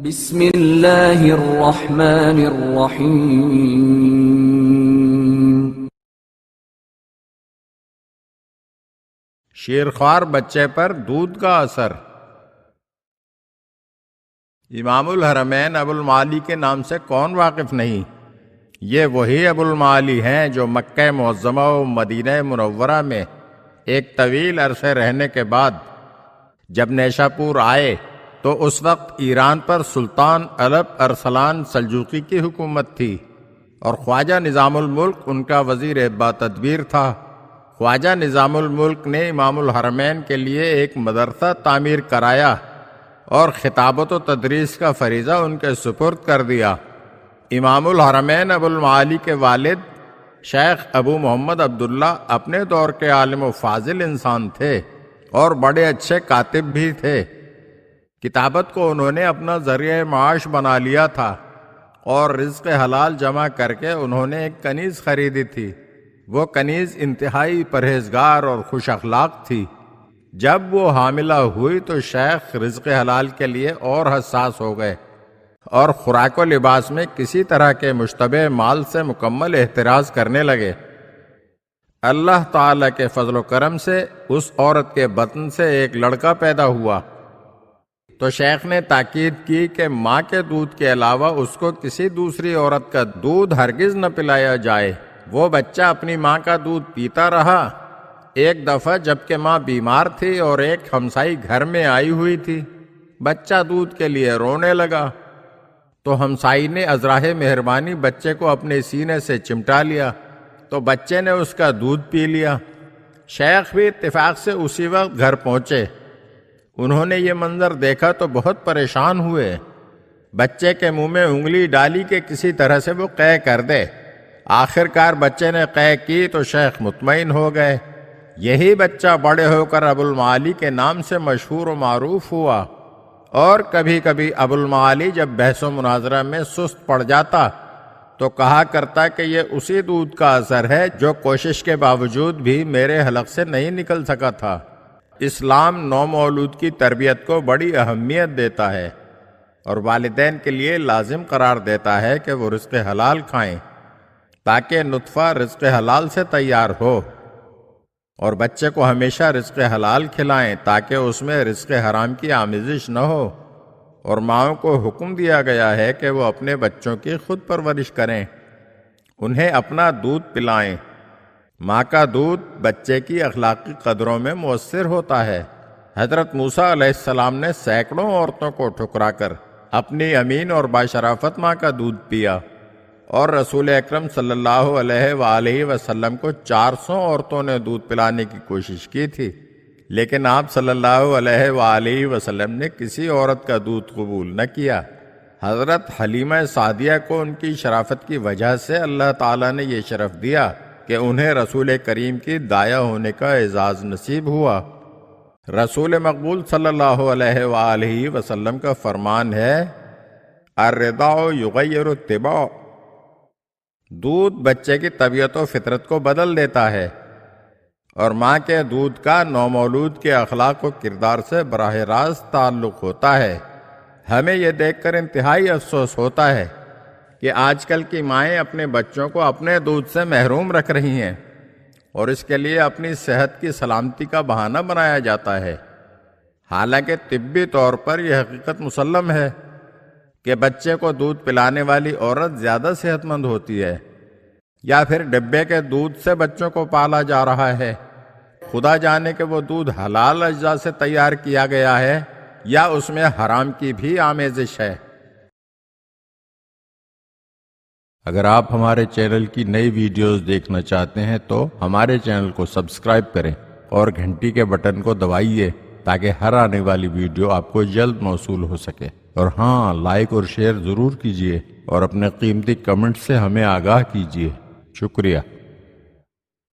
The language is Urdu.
بسم اللہ الرحمن الرحیم۔ شیرخوار بچے پر دودھ کا اثر۔ امام الحرمین ابو المعالی کے نام سے کون واقف نہیں؟ یہ وہی ابو المعالی ہیں جو مکہ معظمہ و مدینہ منورہ میں ایک طویل عرصے رہنے کے بعد جب نیشا پور آئے تو اس وقت ایران پر سلطان الپ ارسلان سلجوقی کی حکومت تھی اور خواجہ نظام الملک ان کا وزیر با تدبیر تھا۔ خواجہ نظام الملک نے امام الحرمین کے لیے ایک مدرسہ تعمیر کرایا اور خطابت و تدریس کا فریضہ ان کے سپرد کر دیا۔ امام الحرمین ابو المعالی کے والد شیخ ابو محمد عبداللہ اپنے دور کے عالم و فاضل انسان تھے اور بڑے اچھے کاتب بھی تھے۔ کتابت کو انہوں نے اپنا ذریعہ معاش بنا لیا تھا اور رزق حلال جمع کر کے انہوں نے ایک کنیز خریدی تھی۔ وہ کنیز انتہائی پرہیزگار اور خوش اخلاق تھی۔ جب وہ حاملہ ہوئی تو شیخ رزق حلال کے لیے اور حساس ہو گئے اور خوراک و لباس میں کسی طرح کے مشتبہ مال سے مکمل احتراز کرنے لگے۔ اللہ تعالی کے فضل و کرم سے اس عورت کے بطن سے ایک لڑکا پیدا ہوا تو شیخ نے تاکید کی کہ ماں کے دودھ کے علاوہ اس کو کسی دوسری عورت کا دودھ ہرگز نہ پلایا جائے۔ وہ بچہ اپنی ماں کا دودھ پیتا رہا۔ ایک دفعہ جبکہ ماں بیمار تھی اور ایک ہمسائی گھر میں آئی ہوئی تھی، بچہ دودھ کے لیے رونے لگا تو ہمسائی نے ازراہ مہربانی بچے کو اپنے سینے سے چمٹا لیا تو بچے نے اس کا دودھ پی لیا۔ شیخ بھی اتفاق سے اسی وقت گھر پہنچے۔ انہوں نے یہ منظر دیکھا تو بہت پریشان ہوئے۔ بچے کے منہ میں انگلی ڈالی کہ کسی طرح سے وہ قے کر دے۔ آخر کار بچے نے قے کی تو شیخ مطمئن ہو گئے۔ یہی بچہ بڑے ہو کر ابو المعالی کے نام سے مشہور و معروف ہوا، اور کبھی کبھی ابو المعالی جب بحث و مناظرہ میں سست پڑ جاتا تو کہا کرتا کہ یہ اسی دودھ کا اثر ہے جو کوشش کے باوجود بھی میرے حلق سے نہیں نکل سکا تھا۔ اسلام نومولود کی تربیت کو بڑی اہمیت دیتا ہے اور والدین کے لیے لازم قرار دیتا ہے کہ وہ رزق حلال کھائیں تاکہ نطفہ رزق حلال سے تیار ہو، اور بچے کو ہمیشہ رزق حلال کھلائیں تاکہ اس میں رزق حرام کی آمیزش نہ ہو۔ اور ماؤں کو حکم دیا گیا ہے کہ وہ اپنے بچوں کی خود پرورش کریں، انہیں اپنا دودھ پلائیں۔ ماں کا دودھ بچے کی اخلاقی قدروں میں مؤثر ہوتا ہے۔ حضرت موسیٰ علیہ السلام نے سینکڑوں عورتوں کو ٹھکرا کر اپنی امین اور باشرافت ماں کا دودھ پیا، اور رسول اکرم صلی اللہ علیہ وآلہ وسلم کو 400 عورتوں نے دودھ پلانے کی کوشش کی تھی، لیکن آپ صلی اللہ علیہ وآلہ وسلم نے کسی عورت کا دودھ قبول نہ کیا۔ حضرت حلیمہ سعدیہ کو ان کی شرافت کی وجہ سے اللہ تعالیٰ نے یہ شرف دیا کہ انہیں رسول کریم کی دایا ہونے کا اعزاز نصیب ہوا۔ رسول مقبول صلی اللہ علیہ وآلہ وسلم کا فرمان ہے، الرضاع یغیر الطباع، دودھ بچے کی طبیعت و فطرت کو بدل دیتا ہے، اور ماں کے دودھ کا نومولود کے اخلاق و کردار سے براہ راست تعلق ہوتا ہے۔ ہمیں یہ دیکھ کر انتہائی افسوس ہوتا ہے کہ آج کل کی مائیں اپنے بچوں کو اپنے دودھ سے محروم رکھ رہی ہیں، اور اس کے لیے اپنی صحت کی سلامتی کا بہانہ بنایا جاتا ہے، حالانکہ طبی طور پر یہ حقیقت مسلم ہے کہ بچے کو دودھ پلانے والی عورت زیادہ صحت مند ہوتی ہے، یا پھر ڈبے کے دودھ سے بچوں کو پالا جا رہا ہے۔ خدا جانے کہ وہ دودھ حلال اجزاء سے تیار کیا گیا ہے یا اس میں حرام کی بھی آمیزش ہے۔ اگر آپ ہمارے چینل کی نئی ویڈیوز دیکھنا چاہتے ہیں تو ہمارے چینل کو سبسکرائب کریں اور گھنٹی کے بٹن کو دبائیے تاکہ ہر آنے والی ویڈیو آپ کو جلد موصول ہو سکے۔ اور ہاں، لائک اور شیئر ضرور کیجیے اور اپنے قیمتی کمنٹ سے ہمیں آگاہ کیجیے۔ شکریہ۔